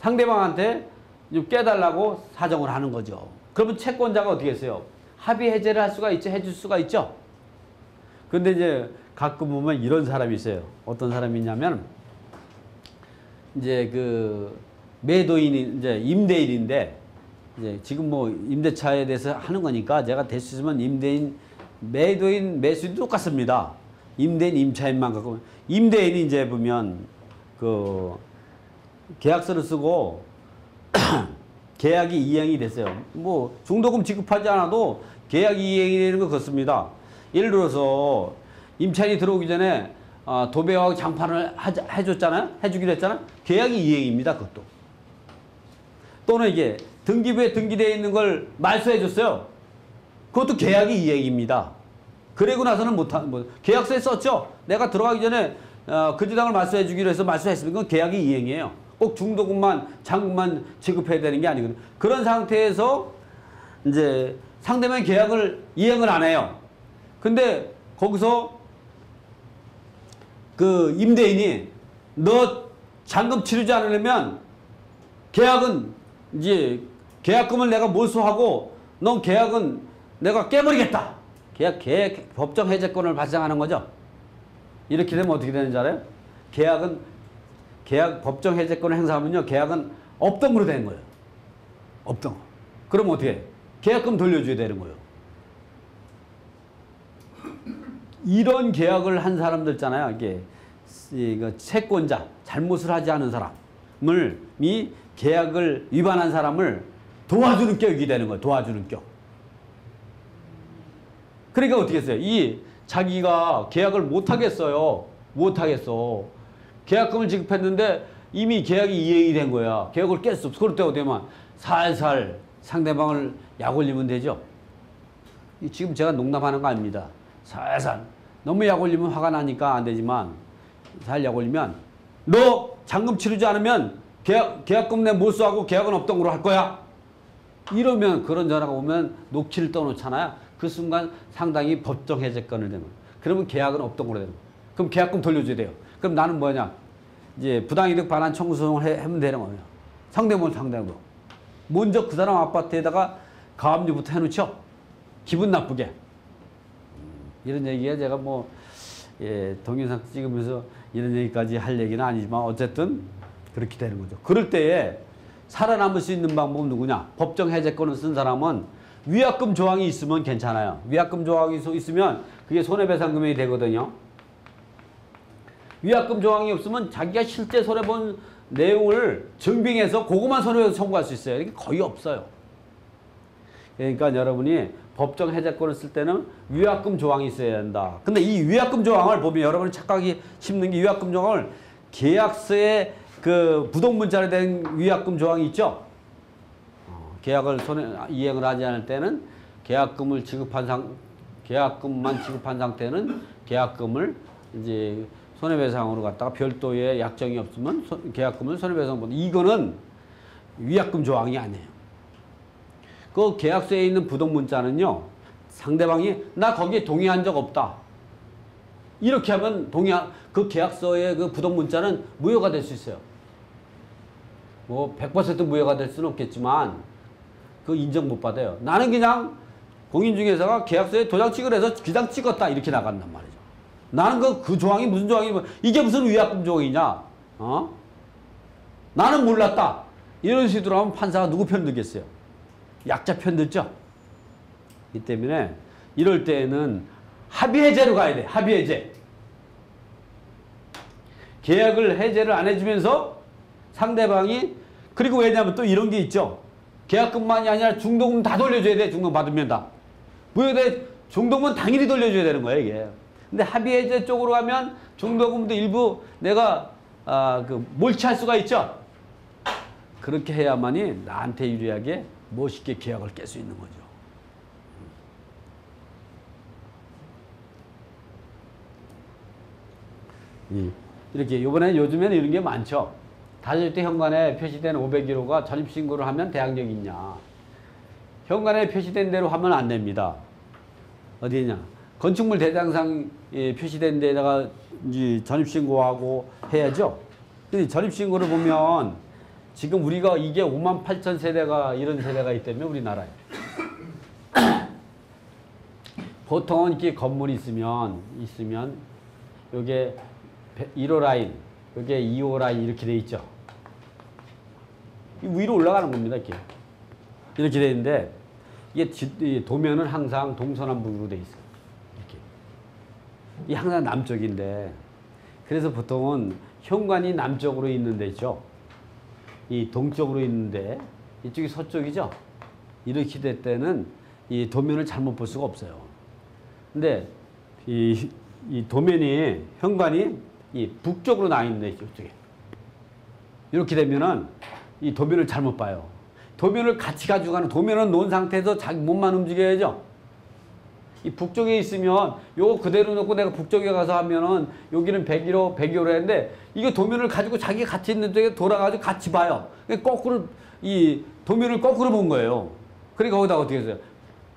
상대방한테 좀 깨달라고 사정을 하는 거죠. 그러면 채권자가 어떻게 했어요? 합의 해제를 할 수가 있죠. 해줄 수가 있죠. 근데 이제 가끔 보면 이런 사람이 있어요. 어떤 사람이 있냐면 이제 그 매도인이 이제 임대인인데 이제 지금 뭐 임대차에 대해서 하는 거니까 제가 될 수 있으면 임대인, 매도인, 매수인 똑같습니다. 임대인, 임차인만 갖고 임대인이 이제 보면 그 계약서를 쓰고 계약이 이행이 됐어요. 뭐 중도금 지급하지 않아도 계약이 이행이 되는 거 그렇습니다. 예를 들어서 임차인이 들어오기 전에 도배하고 장판을 해줬잖아요. 해주기로 했잖아요. 계약이 이행입니다. 그것도. 또는 이게 등기부에 등기되어 있는 걸 말소해줬어요. 그것도 계약이 이행입니다. 그리고 나서는 계약서에 썼죠. 내가 들어가기 전에 그 지당을 말소해주기로 해서 말소했으면 그건 계약이 이행이에요. 꼭 중도금만 잔금만 지급해야 되는 게 아니거든요. 그런 상태에서 이제 상대방이 계약을 이행을 안 해요. 근데 거기서 그 임대인이 너 잔금 치르지 않으려면 계약은 이제 계약금을 내가 몰수하고 넌 계약은 내가 깨버리겠다. 계약 법정 해제권을 발생하는 거죠. 이렇게 되면 어떻게 되는지 알아요? 계약 법정 해제권을 행사하면요. 계약은 업등으로 되는 거예요. 업등. 그럼 어떻게 해? 계약금 돌려줘야 되는 거예요. 이런 계약을 한 사람들 있잖아요. 이게 채권자, 잘못을 하지 않은 사람을 이 계약을 위반한 사람을 도와주는 격이 되는 거예요. 도와주는 격. 그러니까 어떻게 했어요? 자기가 계약을 못 하겠어요. 못 하겠어. 계약금을 지급했는데 이미 계약이 이행이 된 거야. 계약을 깰 수 없어. 그럴 때 어떻게 하면 살살 상대방을 약 올리면 되죠. 지금 제가 농담하는 거 아닙니다. 살살. 너무 약 올리면 화가 나니까 안 되지만 살 약 올리면 너 잔금 치르지 않으면 계약금 내 몰수하고 계약은 업등으로 할 거야. 이러면 그런 전화가 오면 녹취를 떠놓잖아요. 그 순간 상당히 법정 해제권을 되는 거예요. 그러면 계약은 업등으로 되는 거예요. 그럼 계약금 돌려줘야 돼요. 그럼 나는 뭐냐? 이제 부당이득 반환 청구소송을 하면 되는 거예요. 상대방으로. 먼저 그 사람 아파트에다가 가압류부터 해놓죠. 기분 나쁘게. 이런 얘기가 제가 동영상 찍으면서 이런 얘기까지 할 얘기는 아니지만 어쨌든 그렇게 되는 거죠. 그럴 때에 살아남을 수 있는 방법은 누구냐? 법정 해제권을 쓴 사람은 위약금 조항이 있으면 괜찮아요. 위약금 조항이 있으면 그게 손해배상 금액이 되거든요. 위약금 조항이 없으면 자기가 실제 손해본 내용을 증빙해서 그것만 손해배상 청구할 수 있어요. 이게 거의 없어요. 그러니까 여러분이 법정 해제권을 쓸 때는 위약금 조항이 있어야 한다. 근데 이 위약금 조항을 보면 여러분이 착각이 심는 게 위약금 조항을 계약서에 그 부동문자로 된 위약금 조항이 있죠. 계약을 이행을 하지 않을 때는 계약금만 지급한 상태는 계약금을 이제 손해배상으로 갖다가 별도의 약정이 없으면 계약금을 손해배상 보다. 이거는 위약금 조항이 아니에요. 그 계약서에 있는 부동문자는요. 상대방이 나 거기에 동의한 적 없다. 이렇게 하면 그 계약서의 그 부동문자는 무효가 될 수 있어요. 100% 무효가 될 수는 없겠지만 그 인정 못 받아요. 나는 그냥 공인중개사가 계약서에 도장찍을 해서 그냥 찍었다 이렇게 나간단 말이죠. 나는 그 조항이 무슨 조항이 이게 무슨 위약금 조항이냐? 나는 몰랐다. 이런 식으로 하면 판사가 누구 편 들겠어요? 약자 편 들죠? 이 때문에 이럴 때에는 합의해제로 가야 돼. 합의해제. 계약을 해제를 안 해주면서 상대방이, 그리고 왜냐하면 또 이런 게 있죠. 계약금만이 아니라 중도금 다 돌려줘야 돼. 중도금 받으면 다. 왜 중도금은 당연히 돌려줘야 되는 거야, 이게. 근데 합의해제 쪽으로 가면 중도금도 일부 내가 몰치할 수가 있죠. 그렇게 해야만이 나한테 유리하게 멋있게 계약을 깰 수 있는 거죠. 이렇게 요즘에는 이런 게 많죠. 다주택 현관에 표시된 501호가 전입신고를 하면 대항력이 있냐. 현관에 표시된 대로 하면 안 됩니다. 어디냐. 건축물 대장상 표시된 데다가 이제 전입신고하고 해야죠. 근데 전입신고를 보면 지금 우리가 이게 58,000세대가 이런 세대가 있다면 우리나라에. 보통은 이렇게 건물이 있으면 요게 1호 라인, 요게 2호 라인 이렇게 돼 있죠. 위로 올라가는 겁니다. 이렇게 돼 있는데 이게 도면은 항상 동서남북으로 돼 있어요. 이렇게. 이 항상 남쪽인데, 그래서 보통은 현관이 남쪽으로 있는 데죠. 이 동쪽으로 있는데 이쪽이 서쪽이죠. 이렇게 될 때는 이 도면을 잘못 볼 수가 없어요. 근데 이 도면이, 현관이 이 북쪽으로 나 있는데 이쪽에 이렇게 되면은 이 도면을 잘못 봐요. 도면을 같이 가지고 도면은 놓은 상태에서 자기 몸만 움직여야죠. 이 북쪽에 있으면 요거 그대로 놓고 내가 북쪽에 가서 하면은 여기는 101호, 102호로 했는데 이게 도면을 가지고 자기가 같이 있는 쪽에 돌아가지고 같이 봐요. 거꾸로 이 도면을 거꾸로 본 거예요. 그러니까 거기다 어떻게 했어요?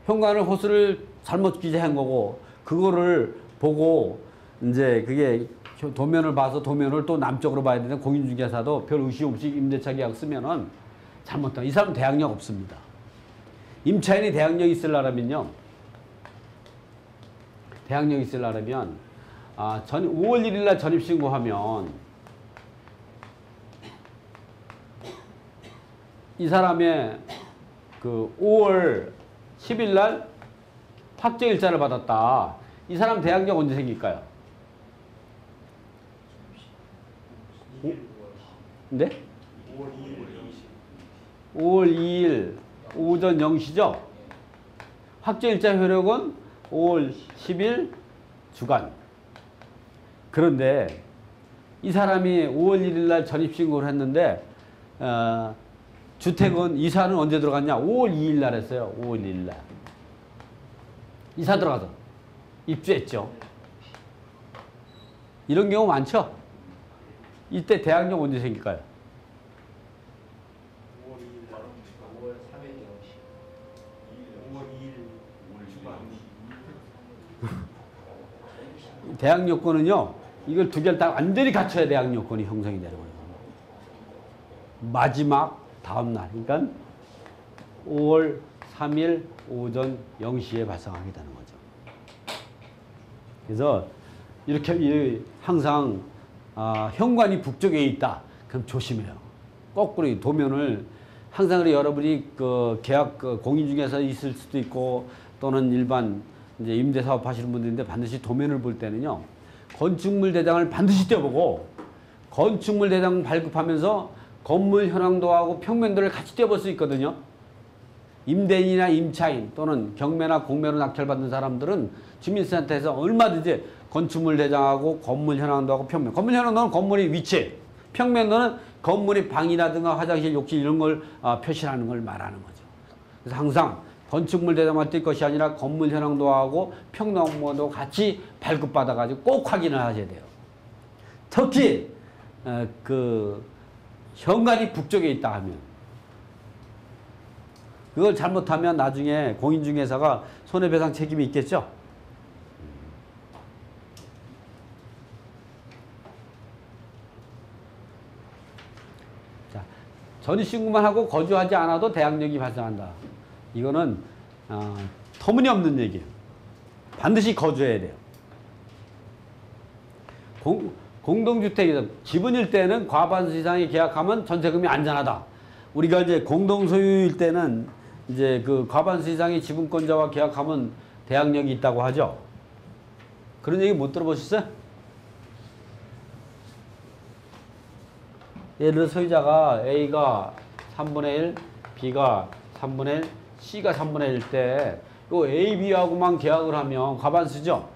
현관을 호스를 잘못 기재한 거고, 그거를 보고 이제 그게 도면을 봐서 도면을 또 남쪽으로 봐야 되는 공인중개사도 별 의심 없이 임대차 계약 쓰면은 잘못한, 이 사람은 대항력 없습니다. 임차인이 대항력이 있으려면요. 대항력이 있으려면 5월 1일 날 전입신고하면 이 사람의 그 5월 10일 날 확정일자를 받았다. 이 사람 대항력 언제 생길까요? 네? 5월 2일 오전 0시죠? 확정일자 효력은 5월 10일 주간. 그런데 이 사람이 5월 1일 날 전입신고를 했는데 주택은 이사는 언제 들어갔냐? 5월 2일 날 했어요. 5월 2일 날. 이사 들어가서 입주했죠. 이런 경우 많죠? 이때 대항력 언제 생길까요? 5월 2일 날 5월 3일 0시 5월 2일 5월 주간. 대항 요건은요, 이걸 두 개를 다 완전히 갖춰야 대항 요건이 형성이 되는 거예요. 마지막 다음 날, 그러니까 5월 3일 오전 0시에 발생하게 되는 거죠. 그래서 이렇게 항상 현관이 북쪽에 있다. 그럼 조심해요. 거꾸로 도면을 항상 그래, 여러분이 그 계약 공인중개사 있을 수도 있고 또는 일반 이제 임대사업 하시는 분들인데 반드시 도면을 볼 때는요, 건축물 대장을 반드시 떼어보고, 건축물 대장 발급하면서 건물 현황도하고 평면도를 같이 떼어볼 수 있거든요. 임대인이나 임차인 또는 경매나 공매로 낙찰받는 사람들은 주민센터에서 얼마든지 건축물 대장하고 건물 현황도하고 평면, 건물 현황도는 건물의 위치, 평면도는 건물의 방이라든가 화장실, 욕실 이런 걸 표시하는 걸 말하는 거죠. 그래서 항상 건축물 대장만 뜰 것이 아니라 건물 현황도하고 평면도도 같이 발급받아가지고 꼭 확인을 하셔야 돼요. 특히 그 현관이 북쪽에 있다 하면, 그걸 잘못하면 나중에 공인중개사가 손해배상 책임이 있겠죠. 자, 전입신고만 하고 거주하지 않아도 대항력이 발생한다. 이거는 터무니없는 얘기예요. 반드시 거주해야 돼요. 공동주택에서 지분일 때는 과반수 이상의 계약하면 전세금이 안전하다. 우리가 이제 공동소유일 때는 이제 그 과반수 이상의 지분권자와 계약하면 대항력이 있다고 하죠. 그런 얘기 못 들어보셨어요? 예를 들어 소유자가 A가 3분의 1, B가 3분의 1, C가 3분의 1 때, 요 A, B하고만 계약을 하면 과반수죠.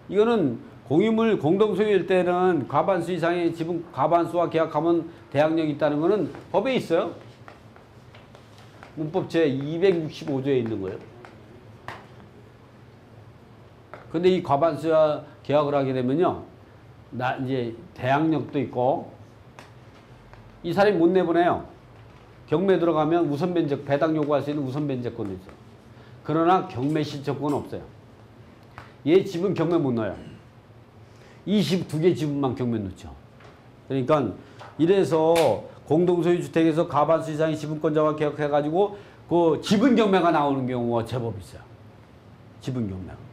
이거는 공유물 공동소유일 때는 과반수 이상의 지분 과반수와 계약하면 대항력이 있다는 거는 법에 있어요. 문법 제 265조에 있는 거예요. 근데 이 과반수와 계약을 하게 되면요, 이제 대항력도 있고, 이 사람이 못 내보내요. 경매 들어가면 우선 변제, 배당 요구할 수 있는 우선 변제권도 있어요. 그러나 경매 신청권은 없어요. 얘 집은 경매 못 넣어요. 22개 지분만 경매 넣죠. 그러니까 이래서 공동소유 주택에서 과반수 이상의 지분권자와 계약해가지고 그 지분 경매가 나오는 경우가 제법 있어요. 지분 경매가.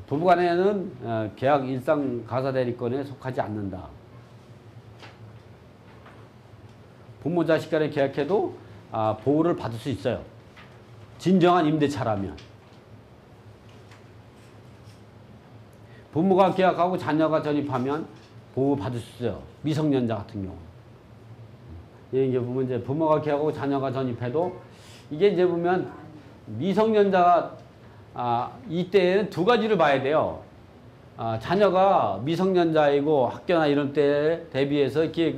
부부간에는 계약 일상 가사대리권에 속하지 않는다. 부모 자식 간에 계약해도 보호를 받을 수 있어요. 진정한 임대차라면. 부모가 계약하고 자녀가 전입하면 보호받을 수 있어요. 미성년자 같은 경우. 이게 보면 이제 부모가 계약하고 자녀가 전입해도 이게 이제 보면 미성년자가 이때에는 두 가지를 봐야 돼요. 자녀가 미성년자이고 학교나 이런 때 대비해서 이렇게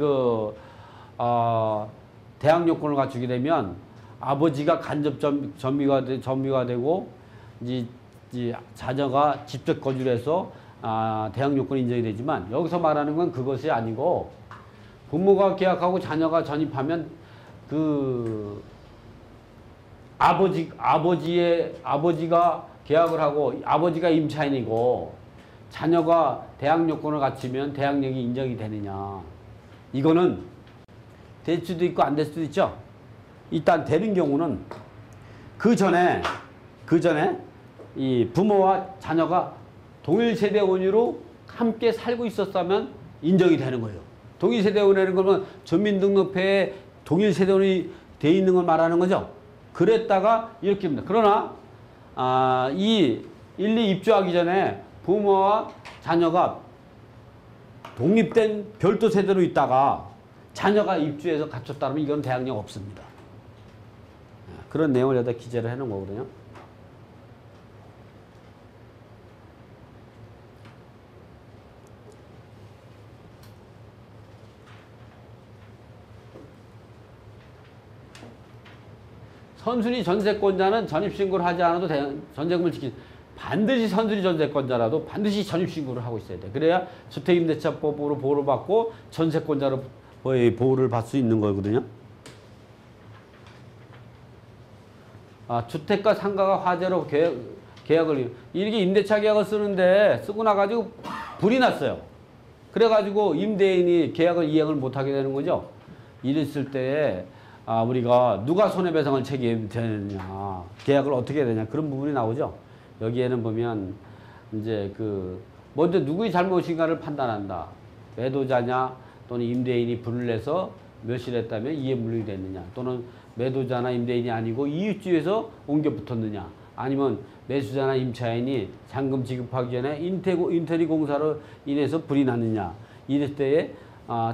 대학 요건을 갖추게 되면 아버지가 간접 점유가 되고 이제 자녀가 직접 거주를 해서 대학 요건이 인정이 되지만 여기서 말하는 건 그것이 아니고 부모가 계약하고 자녀가 전입하면 그 아버지가 계약을 하고 아버지가 임차인이고 자녀가 대학 요건을 갖추면 대학력이 인정이 되느냐. 이거는 될 수도 있고 안 될 수도 있죠. 일단 되는 경우는 그 전에 이 부모와 자녀가 동일 세대원으로 함께 살고 있었다면 인정이 되는 거예요. 동일 세대원이라는 거는 주민등록표에 동일 세대원이 돼 있는 걸 말하는 거죠. 그랬다가 이렇게 합니다. 그러나 이 1, 2 입주하기 전에 부모와 자녀가 독립된 별도 세대로 있다가 자녀가 입주해서 갖췄다면 이건 대항력 없습니다. 그런 내용을 여기다 기재를 해놓은 거거든요. 선순위 전세권자는 전입신고를 하지 않아도 전세금을 반드시 선순위 전세권자라도 반드시 전입신고를 하고 있어야 돼. 그래야 주택임대차법으로 보호를 받고 전세권자로 보호를 받을 수 있는 거거든요. 주택과 상가가 화재로 계약을 이렇게 임대차 계약을 쓰고 나가지고 불이 났어요. 그래가지고 임대인이 계약을 이행을 못하게 되는 거죠. 이랬을 때 우리가 누가 손해배상을 책임되느냐, 계약을 어떻게 해야 되냐 그런 부분이 나오죠. 여기에는 보면 이제 먼저 누구의 잘못인가를 판단한다. 매도자냐 또는 임대인이 불을 내서 멸실했다면 이에 물리게 됐느냐, 또는 매도자나 임대인이 아니고 이웃주에서 옮겨 붙었느냐, 아니면 매수자나 임차인이 잔금 지급하기 전에 인테리 공사로 인해서 불이 났느냐. 이럴 때에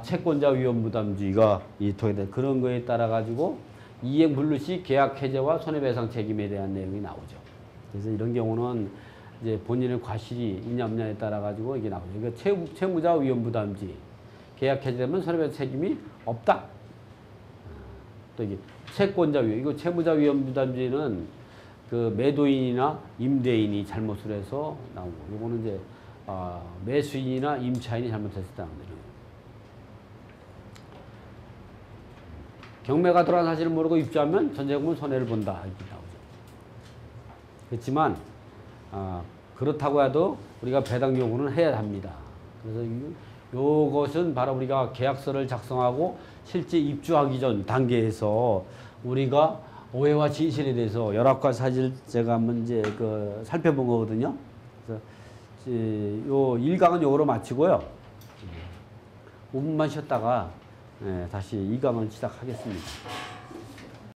채권자 위험 부담주의가 이통에 그런 거에 따라 가지고 이행 불루 시 계약 해제와 손해배상 책임에 대한 내용이 나오죠. 그래서 이런 경우는 이제 본인의 과실이 있냐 없냐에 따라 가지고 이게 나오죠. 그러니까 채무자 위험 부담주의, 계약 해제되면 손해배상 책임이 없다. 또 이게 채권자 위험, 이거 채무자 위험 부담주의는 매도인이나 임대인이 잘못을 해서 나오고, 이거는 이제 매수인이나 임차인이 잘못했을 때 나오는 거예요. 경매가 들어간 사실을 모르고 입주하면 전세금은 손해를 본다 이렇게 나오죠. 그렇지만 그렇다고 해도 우리가 배당 요구는 해야 합니다. 그래서 요것은 바로 우리가 계약서를 작성하고 실제 입주하기 전 단계에서 우리가 오해와 진실에 대해서 여러 가지 사실 제가 한번 이제 살펴본 거거든요. 그래서 요 1강은 요거로 마치고요. 5분만 쉬었다가 다시 2강을 시작하겠습니다.